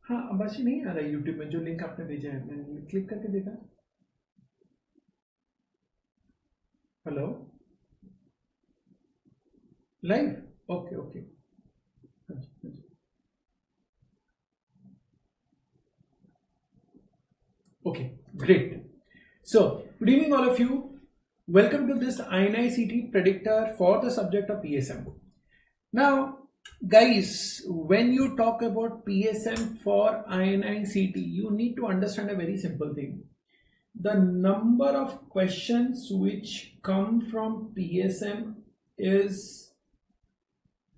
हाँ अबाशी नहीं आ रहा है यूट्यूब में, जो लिंक आपने भेजा है मैंने क्लिक करके देखा। हेलो लाइव, ओके ओके, हाँ जी हाँ जी, okay great. So good evening all of you, welcome to this INICET predictor for the subject of PSM. Now guys, when you talk about PSM for INICET, you need to understand a very simple thing. The number of questions which come from PSM is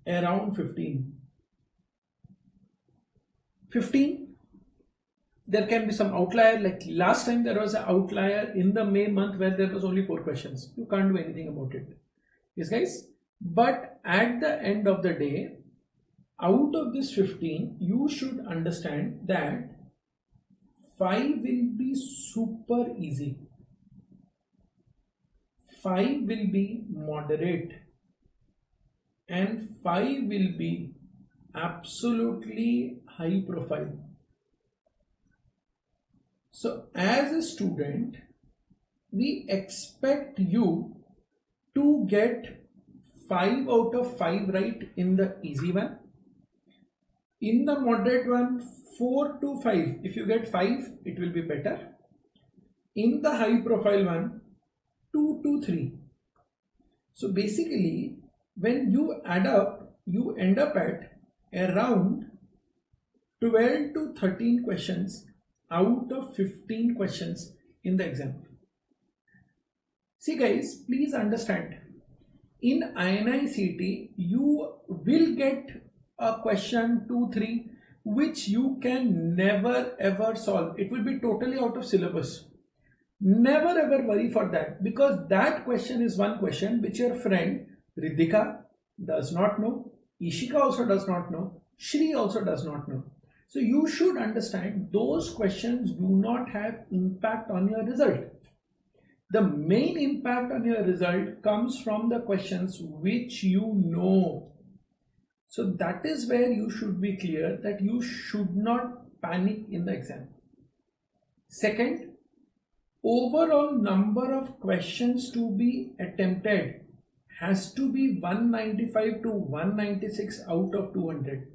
around 15. There can be some outlier, like last time there was an outlier in the May month where there was only 4 questions. You can't do anything about it. Yes guys, but at the end of the day, out of this 15, you should understand that 5 will be super easy, 5 will be moderate, and 5 will be absolutely high profile. So as a student, we expect you to get 5 out of 5 right in the easy one. In the moderate one, 4 to 5. If you get 5, it will be better. In the high profile one, 2 to 3. So basically, when you add up, you end up at around 12 to 13 questions out of 15 questions in the exam. See guys, please understand, in INICET, you will get a question 2, 3 which you can never ever solve. It will be totally out of syllabus. Never ever worry for that, because that question is one question which your friend Riddhika does not know, Ishika also does not know, Shri also does not know. So you should understand those questions do not have impact on your result. The main impact on your result comes from the questions which you know. So that is where you should be clear that you should not panic in the exam. Second, overall number of questions to be attempted has to be 195 to 196 out of 200.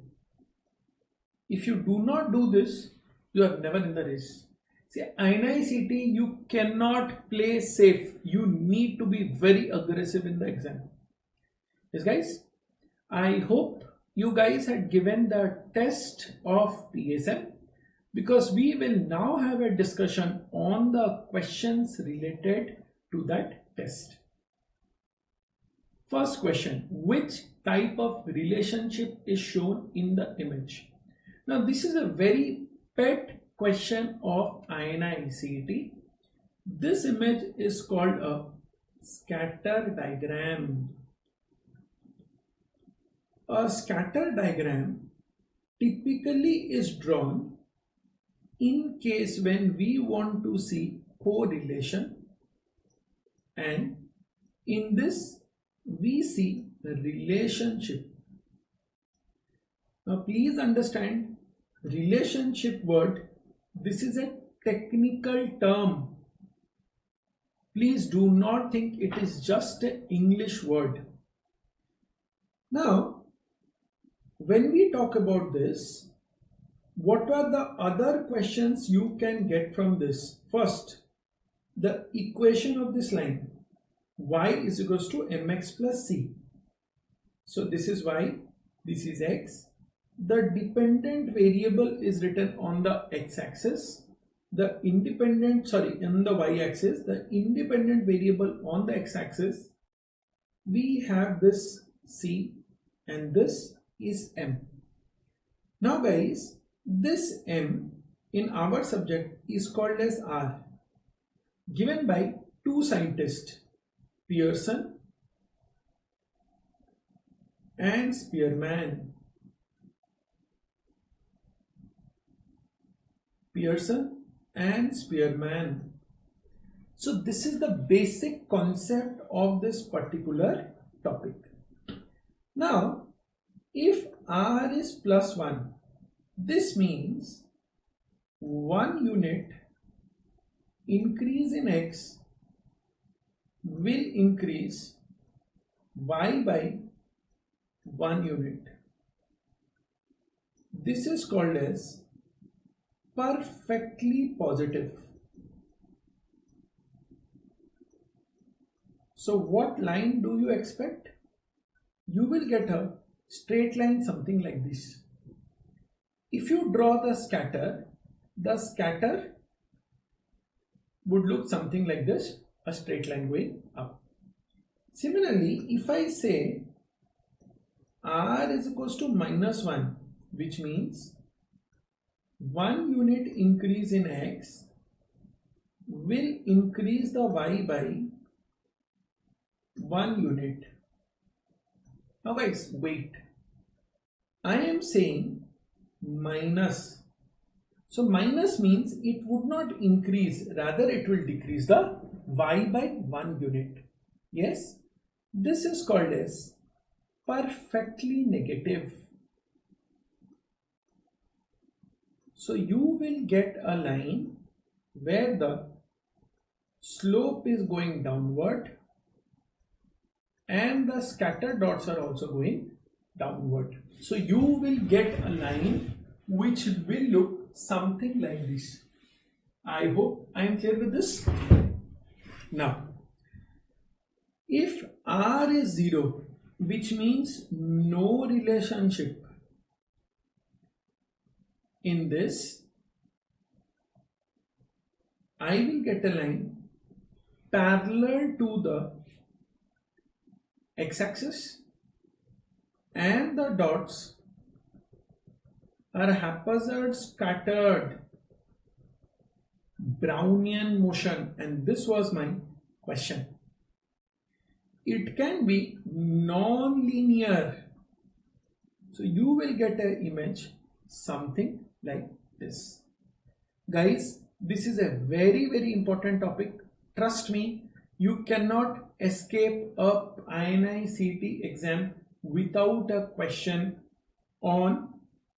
If you do not do this, you are never in the race. See, INICET, you cannot play safe. You need to be very aggressive in the exam. Yes guys, I hope you guys had given the test of PSM, because we will now have a discussion on the questions related to that test. First question, which type of relationship is shown in the image? Now this is a very pet question of INICET. This image is called a scatter diagram. A scatter diagram typically is drawn in case when we want to see correlation, and in this we see the relationship. Now please understand, relationship word, this is a technical term. Please do not think it is just an English word. Now when we talk about this, what are the other questions you can get from this? First, the equation of this line, y is equals to mx plus c. So this is y, this is x. The dependent variable is written on the x-axis. The independent, sorry, on the y-axis. The independent variable on the x-axis. We have this c and this is m. Now guys, this m in our subject is called as R, given by two scientists, Pearson and Spearman. Pearson and Spearman. So this is the basic concept of this particular topic. Now, if R is plus 1 This means 1 unit increase in x will increase y by 1 unit. This is called as perfectly positive. So what line do you expect? You will get a straight line something like this. If you draw the scatter would look something like this, a straight line going up. Similarly, if I say r is equals to -1, which means 1 unit increase in x will increase the y by 1 unit. Now guys, wait. I am saying minus. So minus means it would not increase, rather it will decrease the y by 1 unit. Yes, this is called as perfectly negative. So you will get a line where the slope is going downward and the scattered dots are also going downward. So you will get a line which will look something like this. I hope I am clear with this. Now, if r is 0, which means no relationship in this, I will get a line parallel to the x-axis and the dots are haphazard scattered Brownian motion, and this was my question. It can be non-linear, so you will get an image something like this. Guys, this is a very important topic. Trust me, you cannot escape a INICET exam without a question on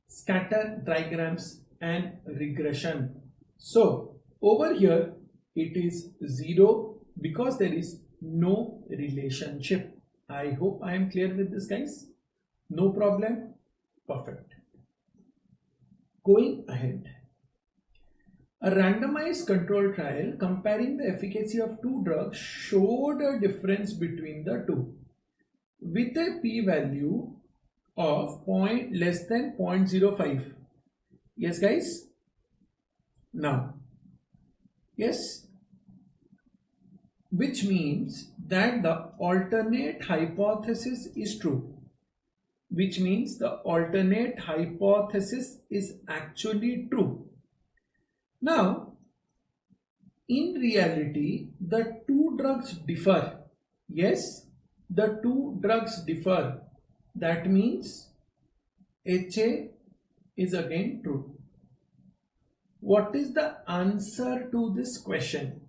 scatter diagrams and regression. So over here it is 0 because there is no relationship. I hope I am clear with this, guys. No problem. Perfect. Going ahead. A randomized control trial comparing the efficacy of two drugs showed a difference between the two with a p-value of less than 0.05. Yes, guys? Now, yes, which means that the alternate hypothesis is true, which means the alternate hypothesis is actually true. Now, in reality, the two drugs differ. Yes, the two drugs differ. That means HA is again true. What is the answer to this question?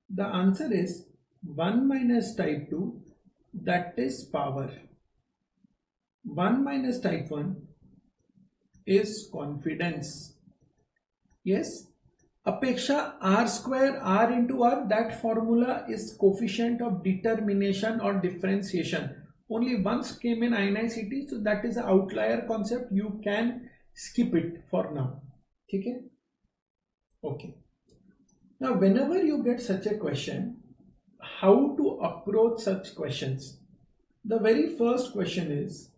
The answer is 1 minus type 2, that is power. 1 minus type 1 is confidence. Yes, apeksha r square r into r, that formula is coefficient of determination or differentiation. Only once came in INICET, so that is an outlier concept. You can skip it for now. Okay? Okay. Now, whenever you get such a question, how to approach such questions? The very first question is,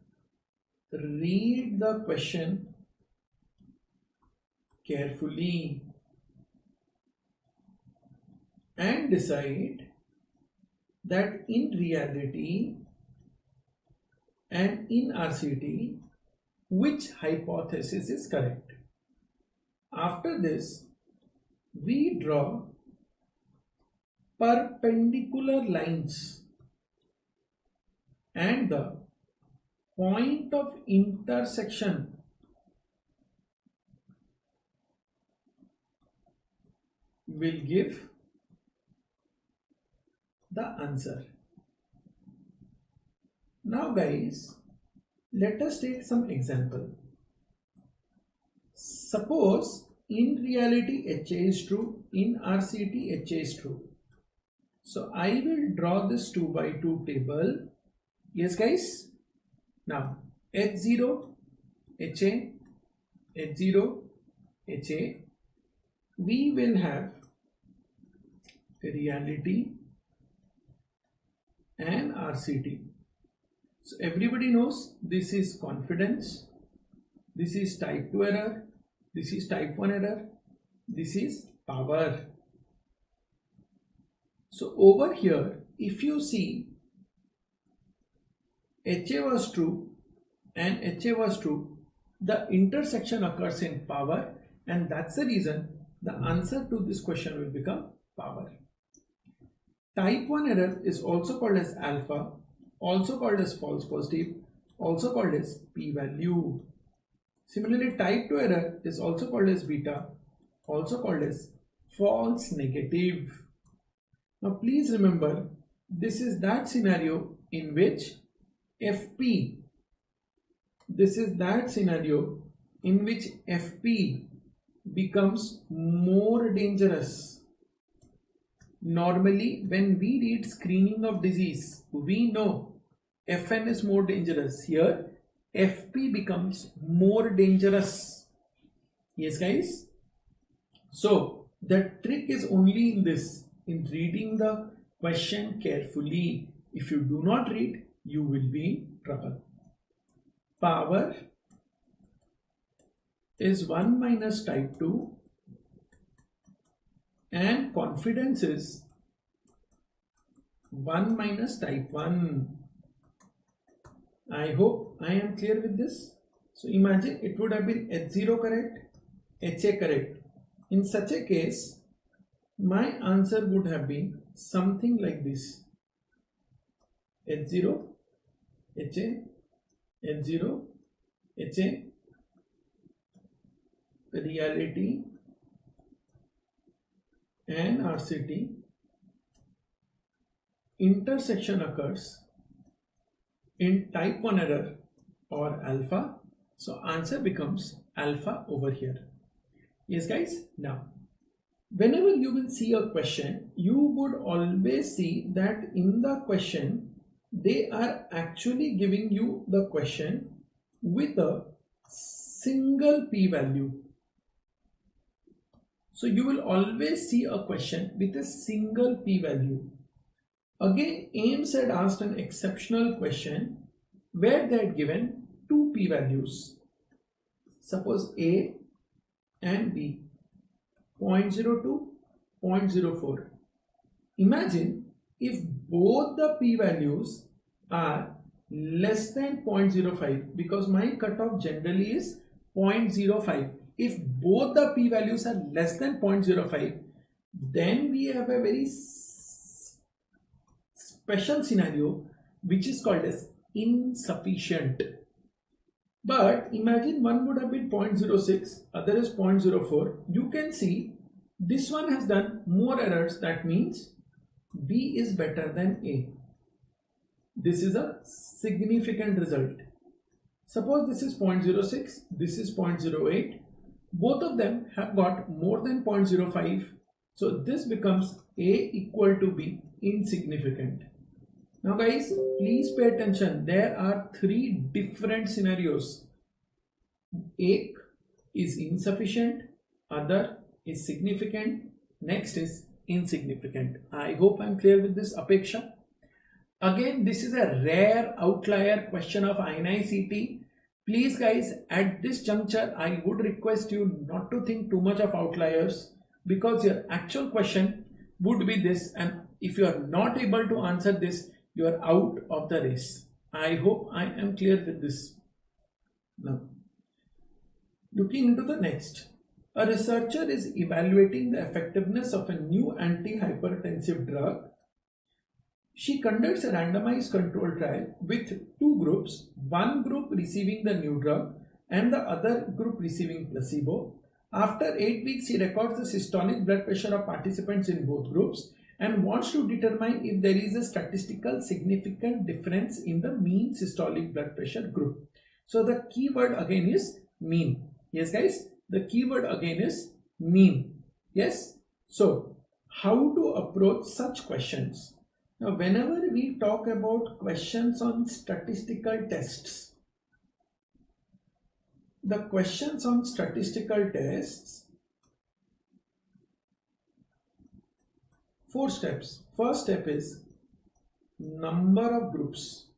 read the question carefully and decide that in reality and in RCT, which hypothesis is correct. After this, we draw perpendicular lines and the point of intersection will give the answer. Now guys, let us take some example. Suppose in reality HA is true, in RCT HA is true. So I will draw this 2 by 2 table. Yes guys. Now H0, HA, H0, HA. We will have reality and RCT. So everybody knows this is confidence, this is type 2 error, this is type 1 error, this is power. So over here, if you see HA was true and HA was true, the intersection occurs in power, and that's the reason the answer to this question will become power. Type 1 error is also called as alpha, also called as false positive, also called as p-value. Similarly, type 2 error is also called as beta, also called as false negative. Now please remember, this is that scenario in which FP, this is that scenario in which FP becomes more dangerous. Normally, when we read screening of disease, we know FN is more dangerous. Here, FP becomes more dangerous. Yes, guys. So, the trick is only in this, in reading the question carefully. If you do not read, you will be in trouble. Power is 1 minus type 2 and confidence is 1 minus type 1. I hope I am clear with this. So imagine it would have been H0 correct, HA correct. In such a case, my answer would have been something like this: H0, HA, H0, HA, reality and RCT, intersection occurs in type 1 error or alpha. So answer becomes alpha over here. Yes guys. Now whenever you will see a question, you would always see that in the question they are actually giving you the question with a single p-value. So you will always see a question with a single p-value. Again, AIMS had asked an exceptional question where they had given two p-values. Suppose A and B, 0.02, 0.04. Imagine if both the p-values are less than 0.05, because my cutoff generally is 0.05. If both the p-values are less than 0.05, then we have a very special scenario which is called as insufficient. But imagine one would have been 0.06, other is 0.04. You can see this one has done more errors. That means B is better than A. This is a significant result. Suppose this is 0.06, this is 0.08. Both of them have got more than 0.05. So this becomes A equal to B, insignificant. Now guys, please pay attention. There are three different scenarios. A is insufficient, other is significant, next is insignificant. I hope I'm clear with this, Apeksha. Again, this is a rare outlier question of INICET. Please guys, at this juncture, I would request you not to think too much of outliers, because your actual question would be this, and if you are not able to answer this, you are out of the race. I hope I am clear with this. Now, looking into the next. A researcher is evaluating the effectiveness of a new antihypertensive drug. She conducts a randomized control trial with two groups, one group receiving the new drug and the other group receiving placebo. After 8 weeks, she records the systolic blood pressure of participants in both groups and wants to determine if there is a statistical significant difference in the mean systolic blood pressure group. So the keyword again is mean. Yes guys, The keyword again is mean. Yes. So how to approach such questions? Now, whenever we talk about questions on statistical tests, the questions on statistical tests, 4 steps. First step is number of groups.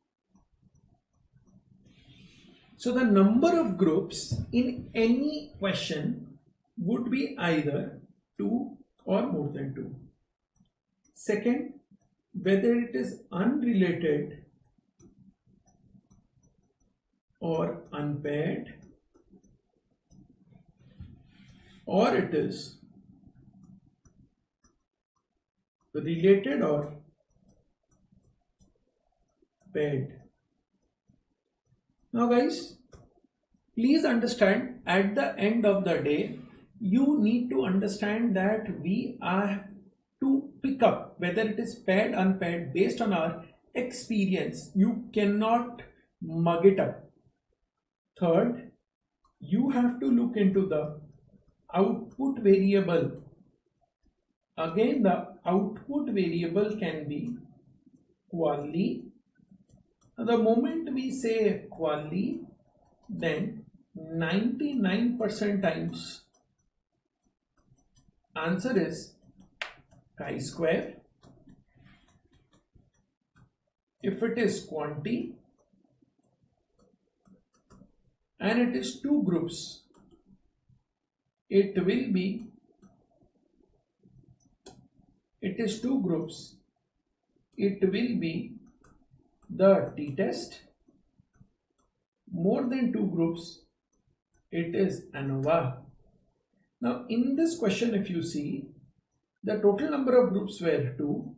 So the number of groups in any question would be either 2 or more than 2. Second, whether it is unrelated or unpaired, or it is related or paired. Now guys, please understand, at the end of the day, you need to understand that we are to pick up whether it is paired, unpaired based on our experience. You cannot mug it up. Third, you have to look into the output variable. Again, the output variable can be quali. The moment we say quali, then 99% times answer is chi-square. If it is quanti and it is 2 groups, it will be, it is 2 groups, it will be the t-test. More than 2 groups, it is ANOVA. Now in this question, if you see, the total number of groups were 2.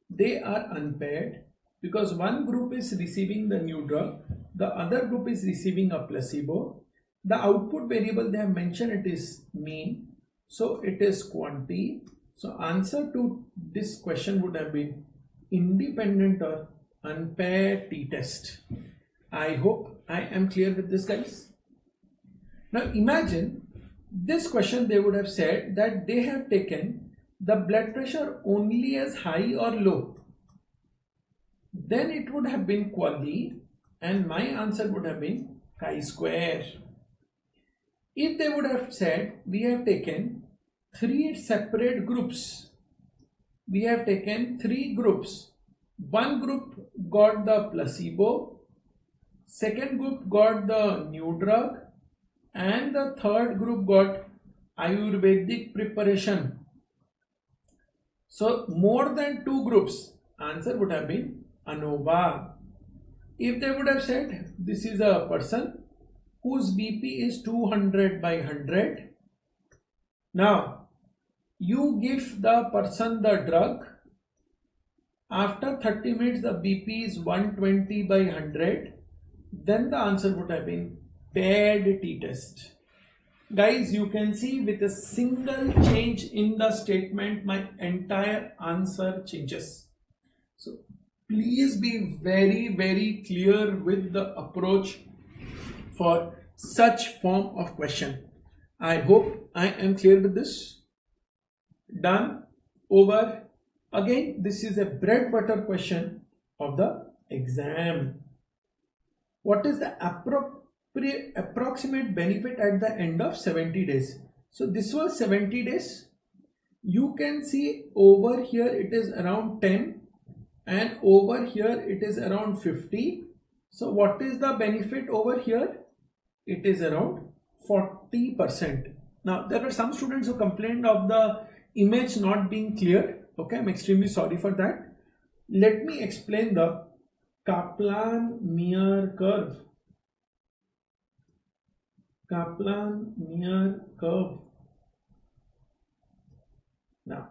They are unpaired because one group is receiving the new drug, the other group is receiving a placebo. The output variable they have mentioned, it is mean, so it is quanti. So answer to this question would have been independent or unpaired t-test. I hope I am clear with this, guys. Now imagine this question, they would have said that they have taken the blood pressure only as high or low. Then it would have been quali and my answer would have been chi-square. If they would have said we have taken 3 separate groups, we have taken 3 groups. One group got the placebo, second group got the new drug, and the third group got Ayurvedic preparation. So more than 2 groups, answer would have been ANOVA. If they would have said this is a person whose BP is 200 by 100. Now you give the person the drug. After 30 minutes the BP is 120 by 100. Then the answer would have been paired t-test. Guys, you can see with a single change in the statement, my entire answer changes. So please be very, very clear with the approach for such form of question. I hope I am clear with this. Done. Over. Again, this is a bread butter question of the exam. What is the approximate benefit at the end of 70 days? So this was 70 days. You can see over here it is around 10 and over here it is around 50. So what is the benefit over here? It is around 40%. Now there were some students who complained of the image not being clear. Okay, I'm extremely sorry for that. Let me explain the Kaplan-Meier curve. Kaplan-Meier curve. Now,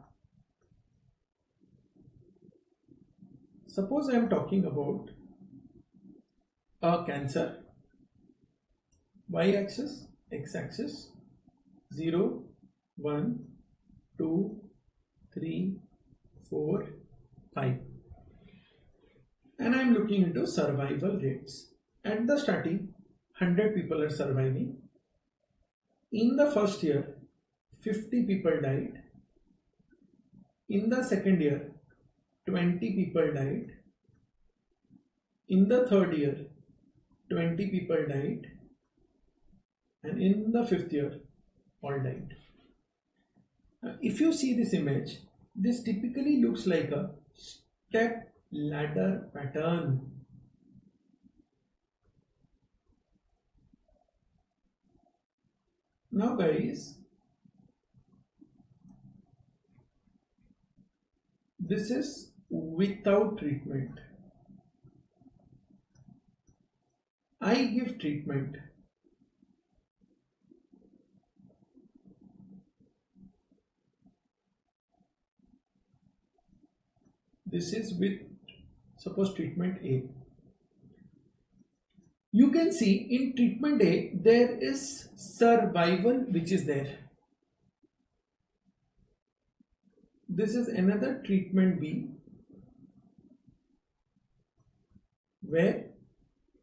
suppose I am talking about a cancer. Y-axis, x-axis, 0, 1, 2, 3, 4, 5. And I am looking into survival rates. At the starting, 100 people are surviving. In the first year, 50 people died. In the second year, 20 people died. In the third year, 20 people died. And in the fifth year, all died. Now, if you see this image, this typically looks like a step ladder pattern. Now guys, this is without treatment. I give treatment. This is with, suppose, treatment A. You can see in treatment A, there is survival which is there. This is another treatment B where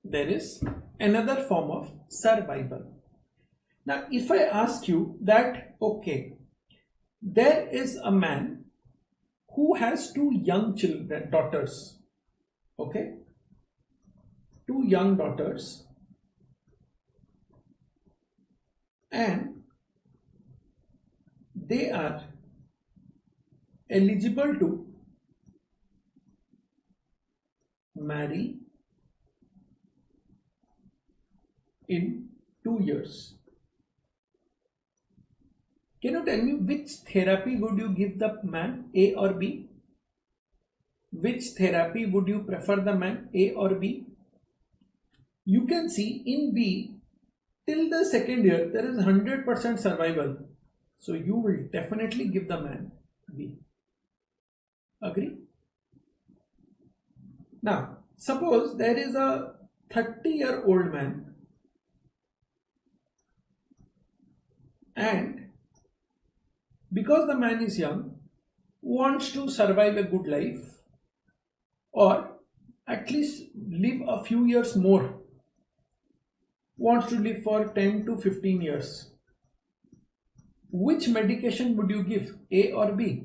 there is another form of survival. Now, if I ask you that, okay, there is a man who has two young children, daughters, okay, two young daughters, and they are eligible to marry in 2 years. Can you tell me which therapy would you give the man, A or B? Which therapy would you prefer the man, A or B? You can see in B, till the second year, there is 100% survival. So you will definitely give the man B. Agree? Now, suppose there is a 30-year-old man and because the man is young, wants to survive a good life or at least live a few years more, wants to live for 10 to 15 years. Which medication would you give, A or B?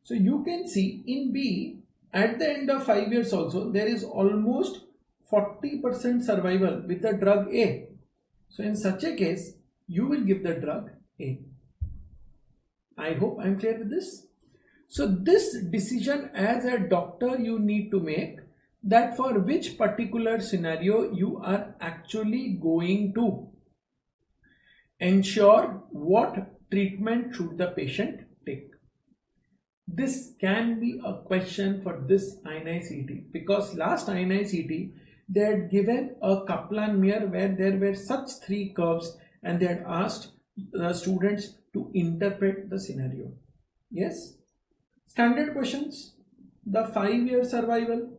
So you can see in B, at the end of 5 years also, there is almost 40% survival with the drug A. So in such a case, you will give the drug A. I hope I am clear with this. So this decision as a doctor you need to make that for which particular scenario you are actually going to ensure what treatment should the patient take. This can be a question for this INICET because last INICET they had given a Kaplan-Meier where there were such 3 curves and they had asked the students to interpret the scenario. Yes, standard questions. The 5-year survival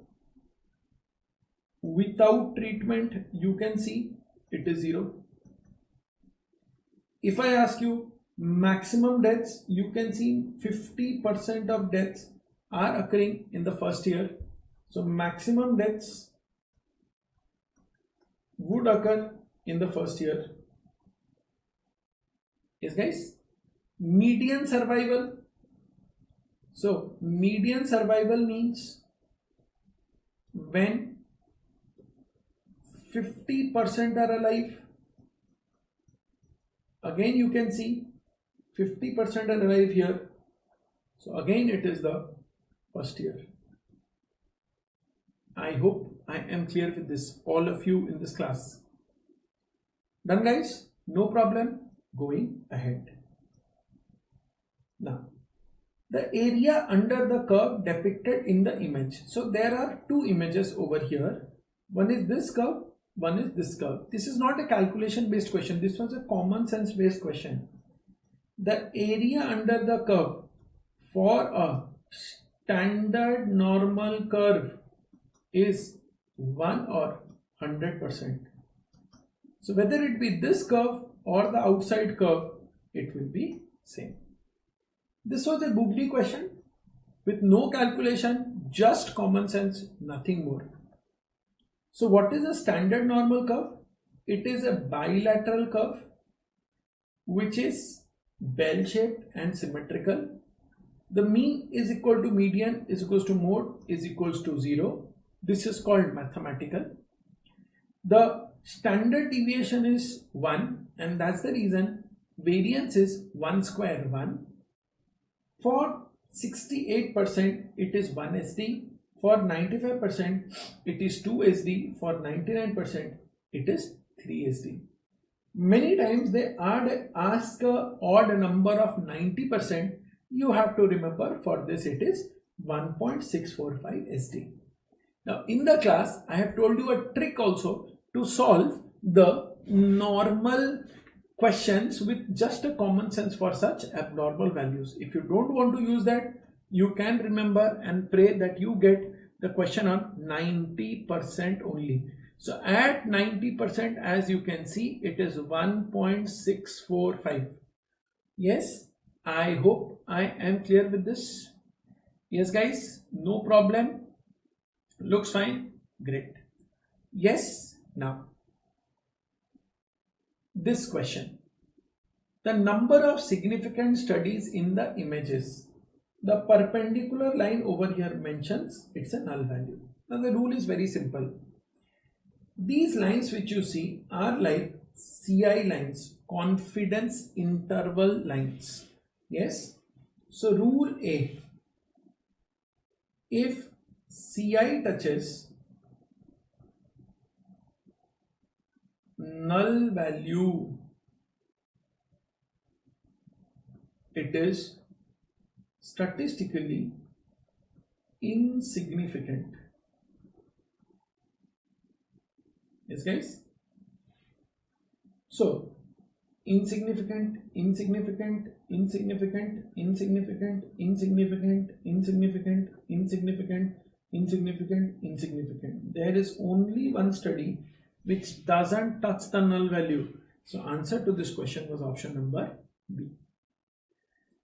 without treatment, you can see it is 0. If I ask you maximum deaths, you can see 50% of deaths are occurring in the first year. So maximum deaths would occur in the first year. Yes guys, median survival. So median survival means when 50% are alive. Again you can see 50% are alive here. So again it is the first year. I hope I am clear with this, all of you in this class. Done guys? No problem. Going ahead. Now, the area under the curve depicted in the image. So there are 2 images over here. One is this curve, one is this curve. This is not a calculation based question. This was a common sense based question. The area under the curve for a standard normal curve is 1 or 100%. So whether it be this curve or the outside curve, it will be same. This was a googly question with no calculation, just common sense, nothing more. So what is a standard normal curve? It is a bilateral curve which is bell shaped and symmetrical. The mean is equal to median is equals to mode is equals to 0. This is called mathematical. The standard deviation is 1, and that's the reason variance is 1 square 1. For 68% it is 1 SD. For 95% it is 2 SD. For 99% it is 3 SD. Many times they ask a odd number of 90%. You have to remember for this it is 1.645 SD. Now in the class I have told you a trick also to solve the normal questions with just a common sense for such abnormal values. If you don't want to use that, you can remember and pray that you get the question on 90% only. So at 90%, as you can see, it is 1.645. Yes, I hope I am clear with this. Yes guys, no problem. Looks fine. Great. Yes. Now this question, the number of significant studies in the images, the perpendicular line over here mentions it's a null value. Now the rule is very simple. These lines which you see are like CI lines, confidence interval lines. Yes. So rule A, if CI touches null value, it is statistically insignificant. Yes guys. So insignificant, insignificant, insignificant, insignificant, insignificant, insignificant, insignificant, insignificant, insignificant. There is only one study which doesn't touch the null value. So answer to this question was option number B.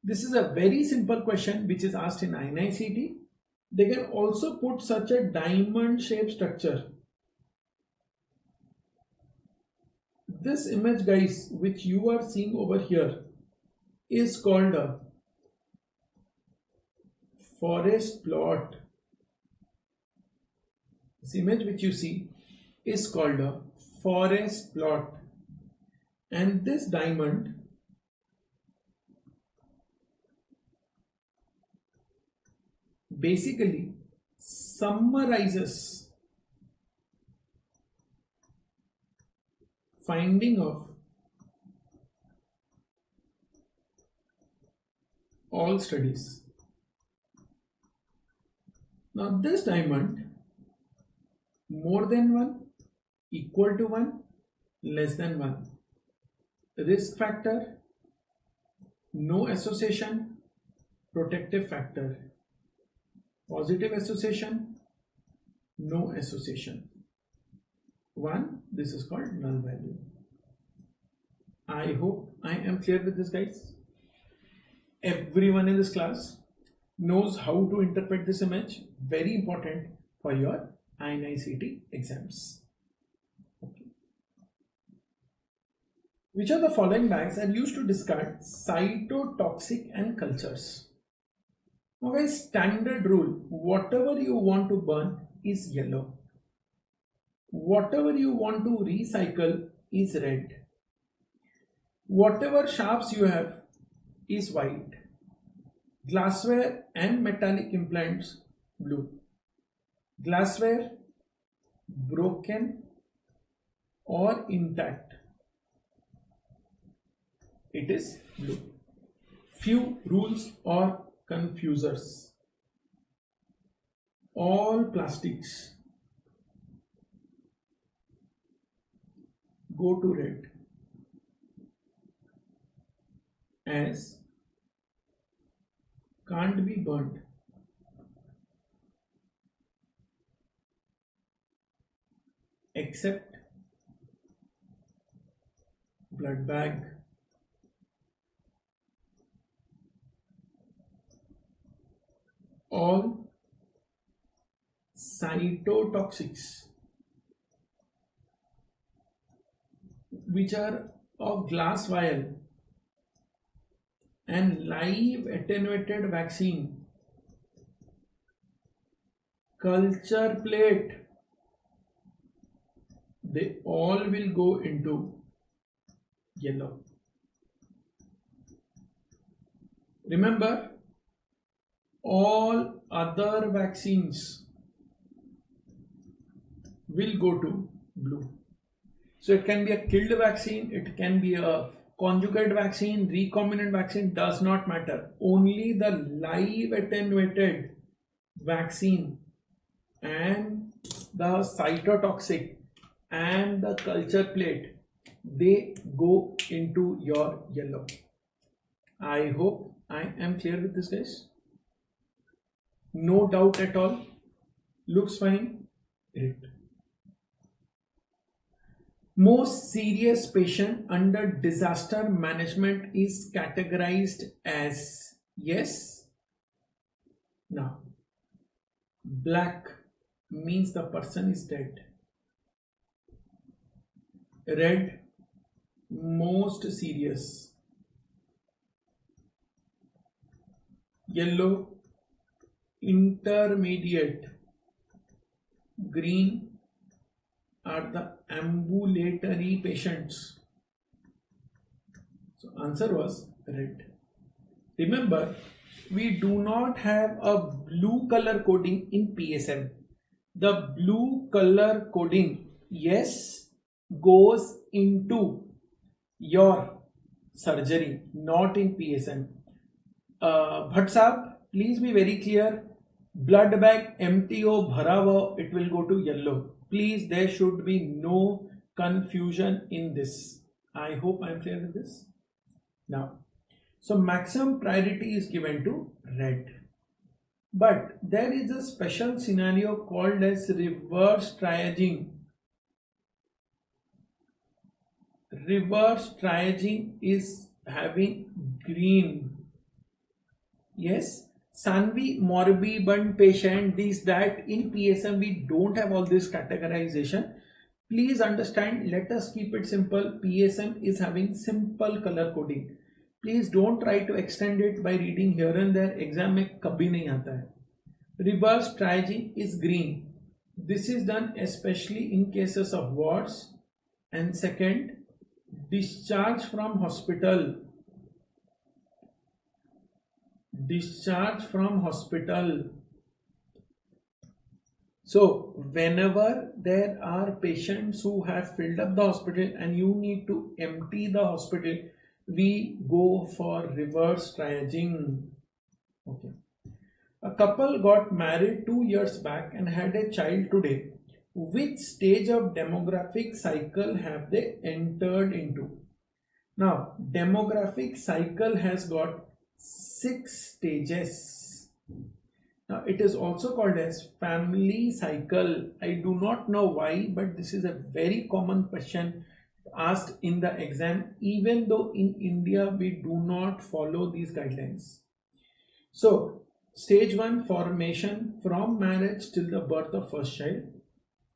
This is a very simple question which is asked in INICET. They can also put such a diamond shaped structure. This image guys which you are seeing over here is called a forest plot. This image which you see is called a forest plot, and this diamond basically summarizes finding of all studies. Now this diamond, more than 1, equal to 1, less than 1. Risk factor, no association, protective factor. Positive association, no association. 1, this is called null value. I hope I am clear with this guys. Everyone in this class knows how to interpret this image. Very important for your INICET exams. Okay. Which of the following bags are used to discard cytotoxic and cultures? Now guys, standard rule, whatever you want to burn is yellow. Whatever you want to recycle is red. Whatever sharps you have is white. Glassware and metallic implants, blue. Glassware, broken or intact, it is blue. Few rules or confusers. All plastics go to red as can't be burnt. Except blood bag, all cytotoxics which are of glass vial and live attenuated vaccine, culture plate, they all will go into yellow. Remember, all other vaccines will go to blue. So it can be a killed vaccine, it can be a conjugate vaccine, recombinant vaccine, does not matter. Only the live attenuated vaccine and the cytotoxic and the culture plate, they go into your yellow. I hope I am clear with this, guys. No doubt at all. Looks fine. Great. Most serious patient under disaster management is categorized as yes. Now, black means the person is dead. Red, most serious. Yellow, intermediate. Green are the ambulatory patients. So answer was red. Remember, we do not have a blue color coding in PSM. The blue color coding, yes, goes into your surgery, not in PSM. Bhatt Saab, please be very clear. Blood bag empty ho bhara hua, it will go to yellow. Please, there should be no confusion in this. I hope I am clear with this. Now, so maximum priority is given to red. But there is a special scenario called as reverse triaging. Reverse triaging is having green. Yes, Sanvi moribund patient, this, that. In PSM we don't have all this categorization. Please understand, let us keep it simple. PSM is having simple color coding. Please don't try to extend it by reading here and there. Exam mein kabhi nahi aata hai. Reverse triaging is green. This is done especially in cases of wards. And second, discharge from hospital. Discharge from hospital. So whenever there are patients who have filled up the hospital and you need to empty the hospital, we go for reverse triaging. Okay. A couple got married 2 years back and had a child today. Which stage of demographic cycle have they entered into? Now, demographic cycle has got 6 stages. Now, it is also called as family cycle. I do not know why, but this is a very common question asked in the exam, even though in India we do not follow these guidelines. So, stage 1, formation from marriage till the birth of first child.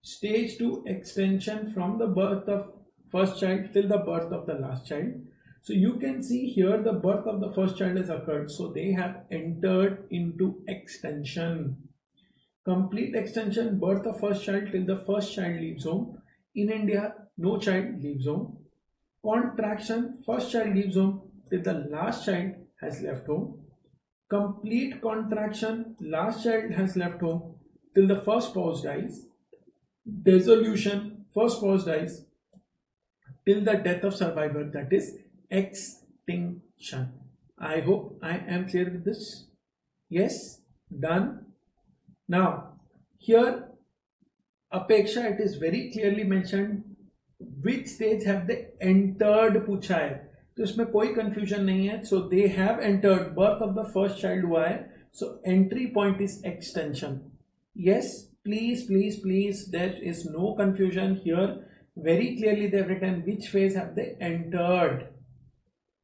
Stage 2, extension from the birth of first child till the birth of the last child. So you can see here the birth of the first child has occurred. So they have entered into extension. Complete extension, birth of first child till the first child leaves home. In India, no child leaves home. Contraction, first child leaves home till the last child has left home. Complete contraction, last child has left home till the first spouse dies. Dissolution, first spouse dies till the death of survivor, that is extinction. I hope I am clear with this. Yes, done. Now here Apeksha, it is very clearly mentioned which stage have they entered पूछा है, तो इसमें कोई confusion नहीं है. So they have entered, birth of the first child हुआ है, so entry point is extension. Yes, please, there is no confusion here. Very clearly they have written which phase have they entered.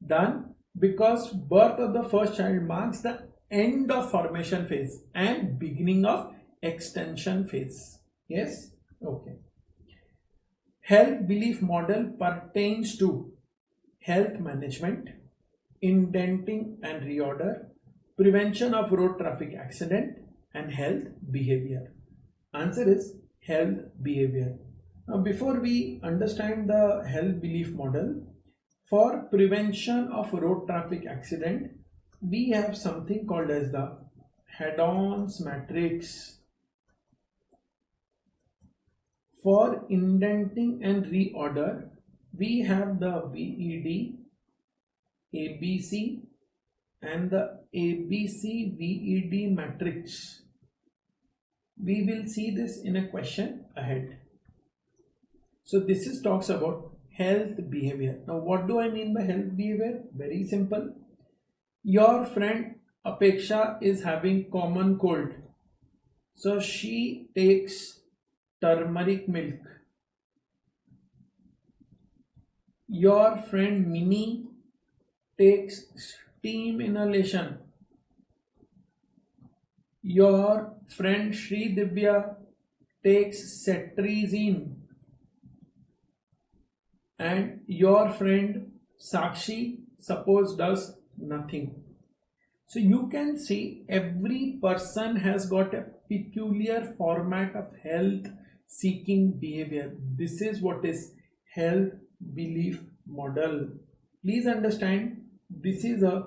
Done, because birth of the first child marks the end of formation phase and beginning of extension phase. Yes, okay. Health belief model pertains to health management, indenting and reorder, prevention of road traffic accident, and health behavior. Answer is health behavior. Now, before we understand the health belief model, for prevention of road traffic accident, we have something called as the head-ons matrix. For indenting and reorder, we have the VED, ABC, and the ABC VED matrix. We will see this in a question ahead. So this is talks about health behavior. Now what do I mean by health behavior? Very simple. Your friend Apeksha is having common cold. So she takes turmeric milk. Your friend Mini takes steam inhalation. Your friend Sri Divya takes cetirizine. And your friend Sakshi suppose does nothing. So you can see every person has got a peculiar format of health seeking behavior. This is what is health belief model. Please understand, this is a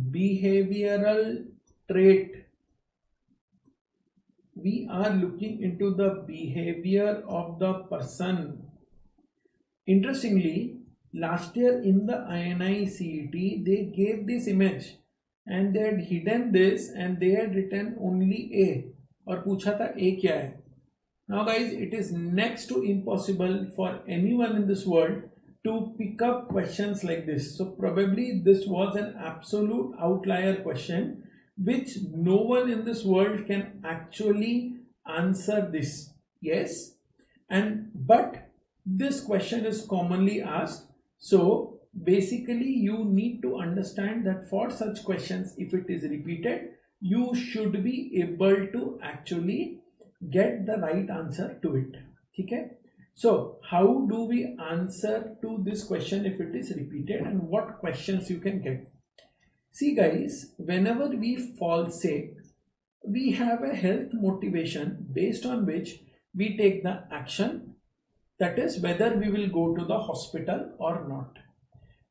behavioral trait. We are looking into the behavior of the person. Interestingly, last year in the INICET, they gave this image and they had hidden this and they had written only A और पूछा था A क्या है. Now guys, it is next to impossible for anyone in this world to pick up questions like this. So probably this was an absolute outlier question which no one in this world can actually answer this. Yes, but this question is commonly asked. So basically you need to understand that for such questions, if it is repeated, you should be able to actually get the right answer to it. Okay? So how do we answer to this question if it is repeated, and what questions you can get? See guys, whenever we fall sick, we have a health motivation based on which we take the action, that is whether we will go to the hospital or not.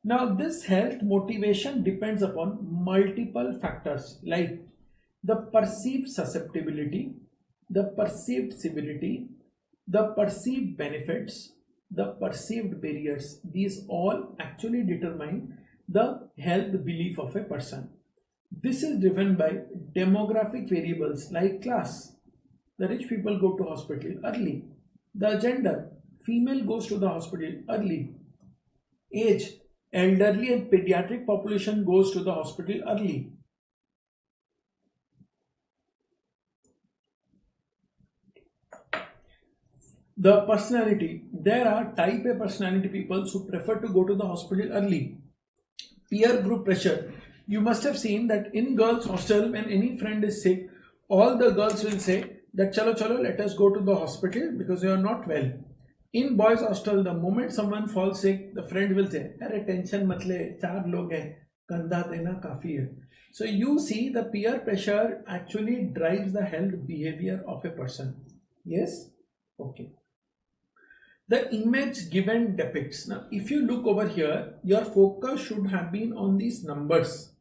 Now this health motivation depends upon multiple factors like the perceived susceptibility, the perceived severity, the perceived benefits, the perceived barriers. These all actually determine the health belief of a person. This is driven by demographic variables like class. The rich people go to hospital early. The gender, female goes to the hospital early. Age, elderly and pediatric population goes to the hospital early. The personality, there are type A personality people who prefer to go to the hospital early. Peer group pressure, you must have seen that in girls hostel when any friend is sick, all the girls will say that chalo let us go to the hospital because you are not well. In boys hostel, the moment someone falls sick, the friend will say, "Arey tension mat le, 4 log hain, kandha dena kafi hai." So you see the peer pressure actually drives the health behavior of a person. Yes? Okay. The image given depicts. Now, if you look over here, your focus should have been on these numbers.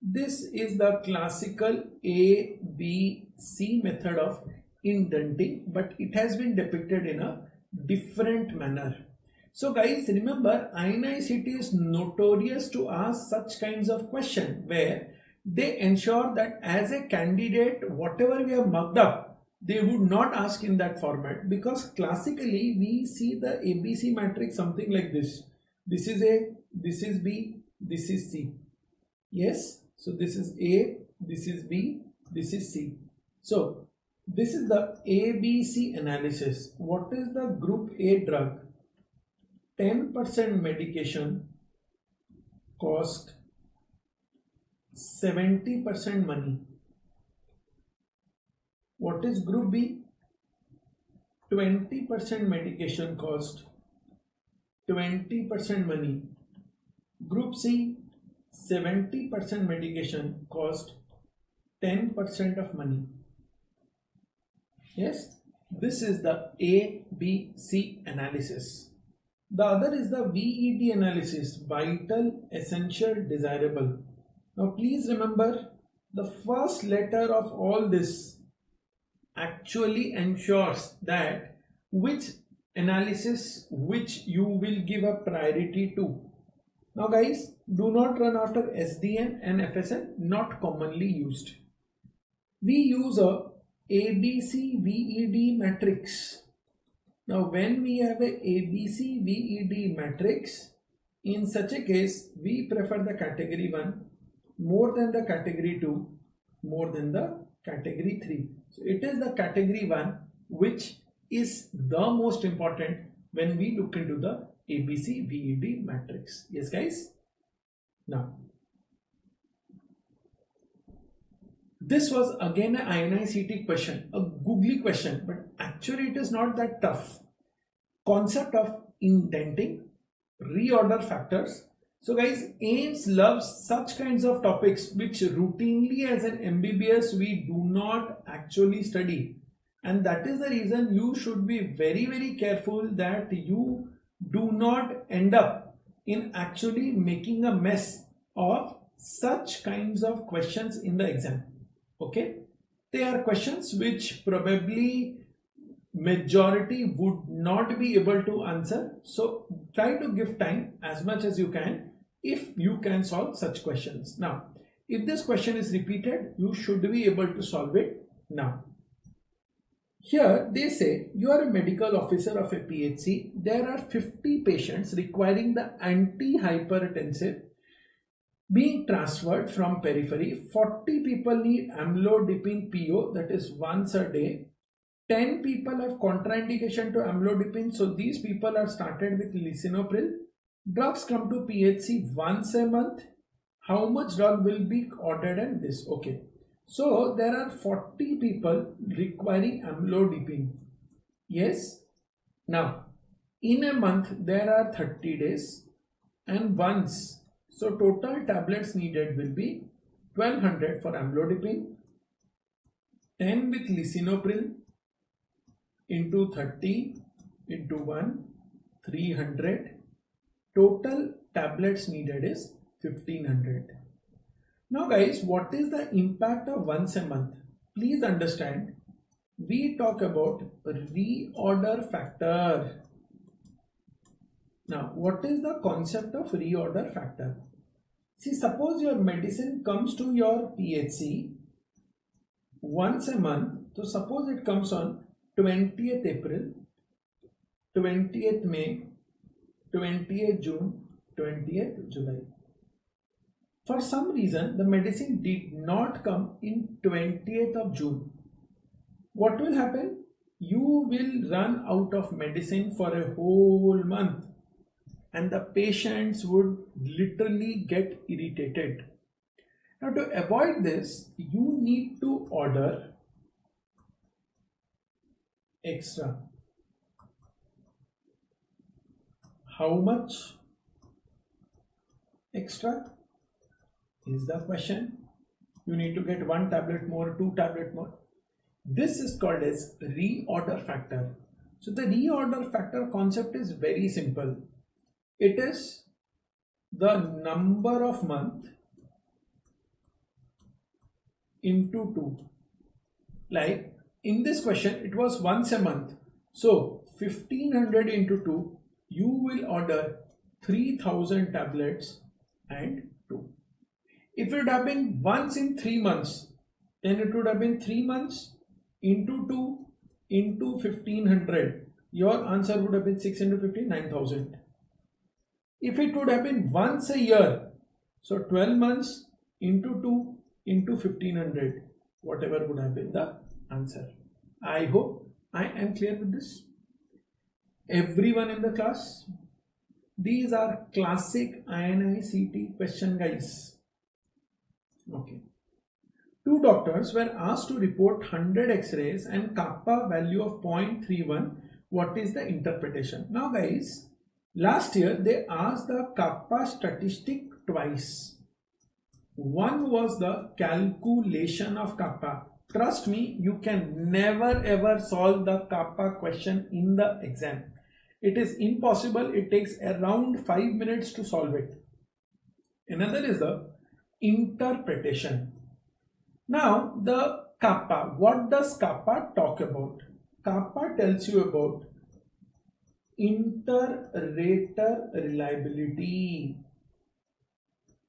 This is the classical A, B, C method of indenting, but it has been depicted in a different manner. So guys, remember, INICET is notorious to ask such kinds of questions where they ensure that as a candidate, whatever we have marked up, they would not ask in that format, because classically we see the ABC matrix something like this. This is A, this is B, this is C. Yes, so this is A, this is B, this is C. So this is the ABC analysis. What is the group A drug? 10% medication cost 70% money. What is group B? 20% medication cost 20% money. Group C, 70% medication cost 10% of money. Yes, this is the ABC analysis. The other is the VED analysis, vital, essential, desirable. Now please remember, the first letter of all this actually ensures that which analysis which you will give a priority to. Now guys, do not run after SDN and FSN, not commonly used. We use a ABC VED matrix. Now when we have a ABC VED matrix, in such a case we prefer the category 1 more than the category 2 more than the category 3. So it is the category 1 which is the most important when we look into the ABC VED matrix. Yes guys. Now this was again an INICET question, a googly question, but actually it is not that tough. Concept of indenting, reorder factors. So guys, AIMS loves such kinds of topics which routinely as an MBBS we do not actually study, and that is the reason you should be very careful that you do not end up in actually making a mess of such kinds of questions in the exam. Okay, they are questions which probably majority would not be able to answer, so try to give time as much as you can if you can solve such questions. Now if this question is repeated, you should be able to solve it. Now here they say you are a medical officer of a PHC. There are 50 patients requiring the antihypertensive being transferred from periphery. 40 people need amlodipine PO, that is once a day. 10 people have contraindication to amlodipine, so these people are started with lisinopril. Drugs come to PHC once a month. How much drug will be ordered and this? Okay, so there are 40 people requiring amlodipine. Yes. Now in a month there are 30 days and once, so total tablets needed will be 1200 for amlodipine, 10 with lisinopril into 30 into 1, 300. Total tablets needed is 1500. Now guys, what is the impact of once a month? Please understand, we talk about reorder factor. Now what is the concept of reorder factor? See, suppose your medicine comes to your PHC once a month. So suppose it comes on 20th April, 20th May, 20th June, 20th July. For some reason the medicine did not come in 20th of June. What will happen? You will run out of medicine for a whole month and the patients would literally get irritated. Now to avoid this, you need to order extra. How much extra is the question? You need to get 1 tablet more, 2 tablet more. This is called as reorder factor. So the reorder factor concept is very simple. It is the number of month into 2. Like in this question it was once a month, so 1500 into 2, you will order 3000 tablets and 2. If it would have been once in 3 months, then it would have been 3 months into 2 into 1500. Your answer would have been 6 into 15, 9000. If it would have been once a year, so 12 months into 2 into 1500, whatever would have been the answer. I hope I am clear with this. Everyone in the class, these are classic INICET question, guys. Okay. 2 doctors were asked to report 100 x-rays and kappa value of 0.31. What is the interpretation? Now guys, last year they asked the kappa statistic twice. One was the calculation of kappa. Trust me, you can never ever solve the kappa question in the exam. It is impossible. It takes around 5 minutes to solve it. Another is the interpretation. Now the kappa, what does kappa talk about? Kappa tells you about inter-rater reliability.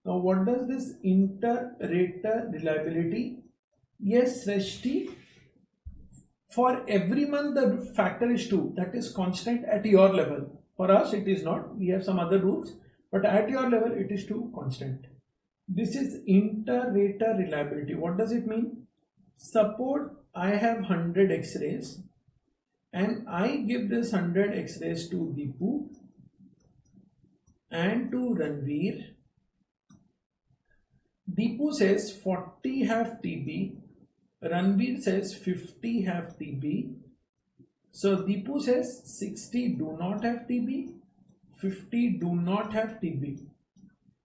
Now what does this inter-rater reliability? Yes, Sreshti, for every month the factor is 2, that is constant at your level. For us it is not, we have some other rules, but at your level it is 2 constant. This is inter-rater reliability. What does it mean? Suppose I have 100 X-rays and I give this 100 X-rays to Deepu and to Ranveer. Deepu says 40 have TB, Ranveer says 50 have TB. So Deepu says 60 do not have TB, 50 do not have TB.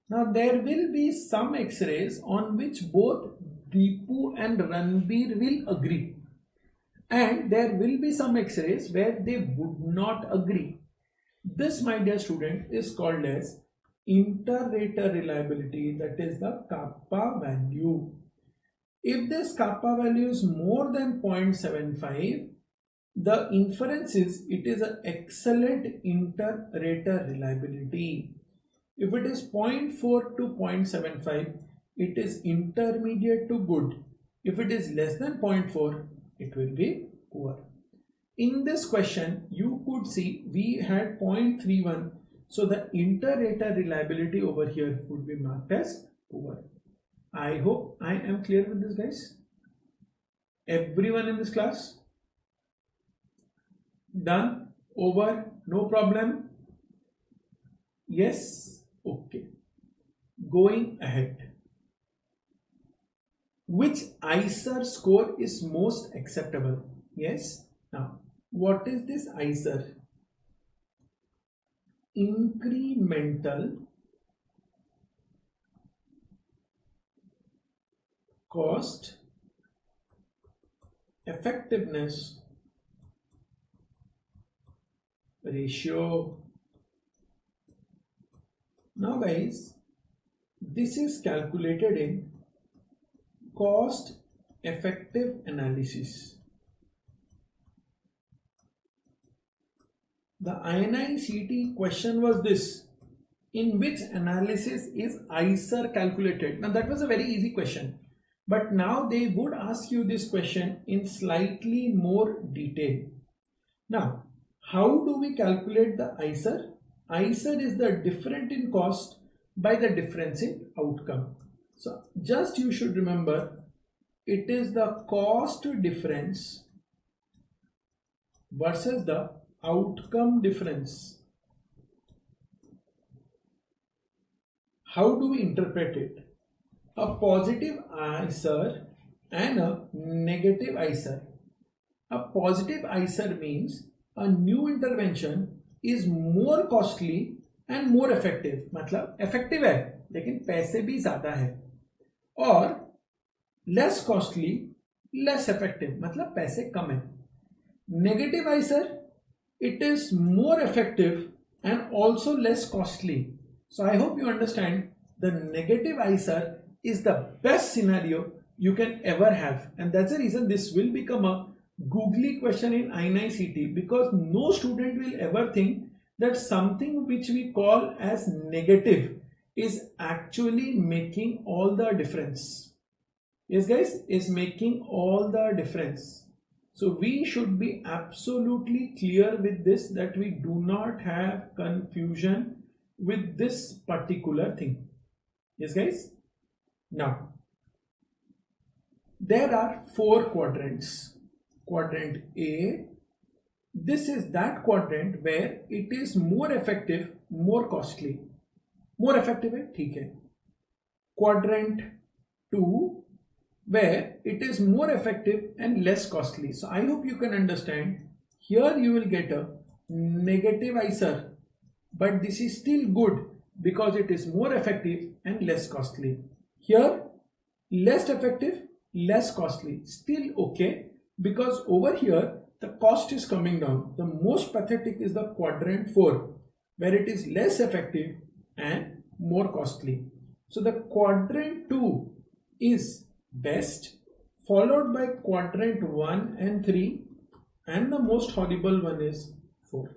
Now there will be some X-rays on which both Deepu and Ranveer will agree, and there will be some X-rays where they would not agree. This, my dear student, is called as inter-rater reliability, that is the kappa value. If this kappa value is more than 0.75, the inference is it is an excellent inter-rater reliability. If it is 0.4 to 0.75, it is intermediate to good. If it is less than 0.4, it will be poor. In this question, you could see we had 0.31. So the inter-rater reliability over here would be marked as poor. I hope I am clear with this, guys. Everyone in this class? Done? Over? No problem? Yes? Okay. Going ahead. Which ICER score is most acceptable? Yes. Now, what is this ICER? Incremental cost effectiveness ratio. Now guys, this is calculated in cost effective analysis. The INICET question was this: in which analysis is ICER calculated? Now that was a very easy question, but now they would ask you this question in slightly more detail. Now, how do we calculate the ICER? ICER is the difference in cost by the difference in outcome. So just you should remember, it is the cost difference versus the outcome difference. How do we interpret it? A positive ICER and a negative ICER. A positive ICER means a new intervention is more costly and more effective. मतलब effective है लेकिन पैसे भी ज़्यादा है, और less costly, less effective मतलब पैसे कम है. Negative ICER, it is more effective and also less costly. So I hope you understand the negative ICER is the best scenario you can ever have, and that's the reason this will become a googly question in INICET, because no student will ever think that something which we call as negative is actually making all the difference. Yes guys, is making all the difference. So we should be absolutely clear with this, that we do not have confusion with this particular thing. Yes guys. Now there are 4 quadrants. Quadrant A, this is that quadrant where it is more effective, more costly. More effective है, ठीक है. Quadrant 2, where it is more effective and less costly. So I hope you can understand. Here you will get a negative ICER, but this is still good because it is more effective and less costly. Here, less effective, less costly, still okay, because over here the cost is coming down. The most pathetic is the quadrant 4, where it is less effective and more costly. So the quadrant 2 is best, followed by quadrant 1 and 3, and the most horrible one is 4.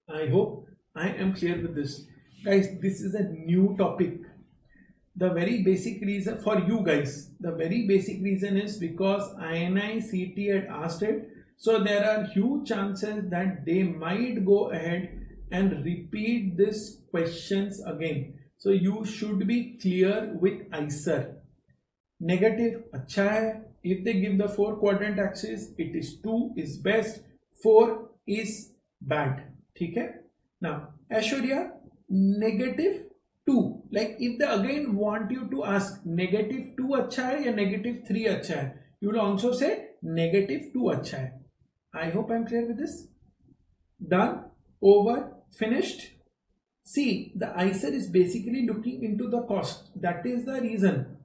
I hope I am clear with this. Guys, this is a new topic. The very basic reason for you guys, the very basic reason is because INICET had asked it. So there are huge chances that they might go ahead and repeat these questions again. So you should be clear with ICER. Negative, अच्छा है. If they give the 4 quadrant axis, it is 2 is best, 4 is bad. ठीक है? Now, Aishwarya, negative 2. Like if they again want you to ask negative 2 अच्छा है या negative 3 अच्छा है, you will also say negative 2 अच्छा है. I hope I am clear with this. Done, over, finished. See, the ICER is basically looking into the cost. That is the reason.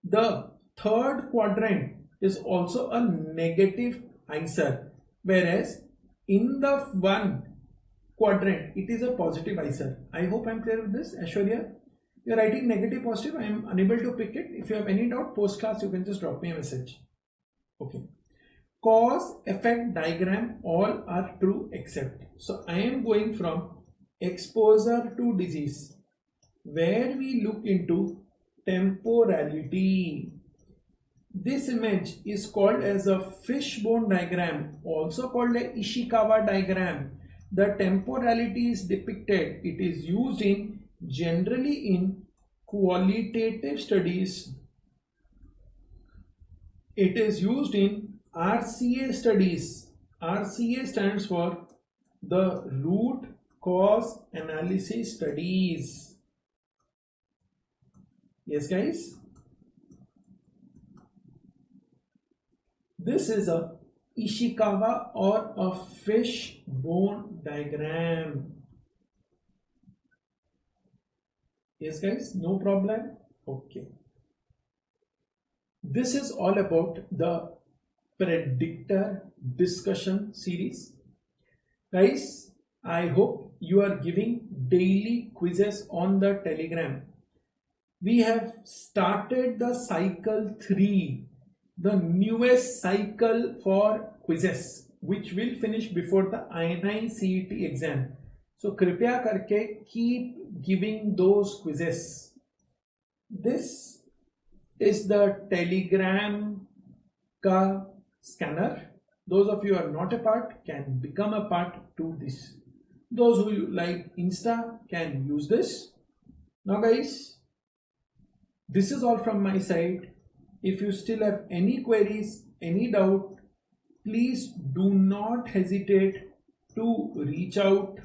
The third quadrant is also a negative ICER, whereas in the one quadrant it is a positive ICER. I hope I am clear with this. Aishwarya, you are writing negative, positive. I am unable to pick it. If you have any doubt post class, you can just drop me a message. Okay. Cause effect diagram, all are true except. So I am going from exposure to disease, where we look into temporality. This image is called as a fishbone diagram, also called a Ishikawa diagram. The temporality is depicted. It is used in generally in qualitative studies. It is used in RCA studies. RCA stands for the root cause analysis studies. Yes, guys. This is a Ishikawa or a fishbone diagram. Yes, guys, no problem. Okay. This is all about the predictor discussion series. Guys, I hope you are giving daily quizzes on the Telegram. We have started the cycle 3, the newest cycle for quizzes, which will finish before the INICET exam. So कृपया करके keep giving those quizzes. This is the Telegram ka scanner. Those of you who are not a part can become a part to this. Those who like Insta can use this. Now guys, this is all from my side. If you still have any queries, any doubt, please do not hesitate to reach out.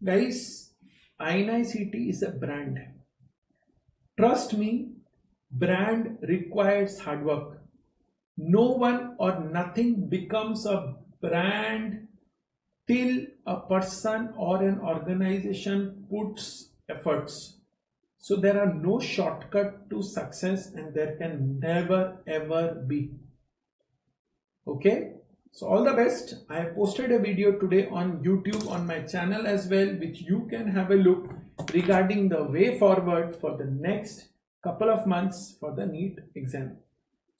Guys, INICET is a brand. Trust me, brand requires hard work. No one or nothing becomes a brand till a person or an organization puts efforts. So there are no shortcut to success, and there can never ever be. Okay, so all the best. I have posted a video today on YouTube on my channel as well, which you can have a look regarding the way forward for the next couple of months for the NEET exam.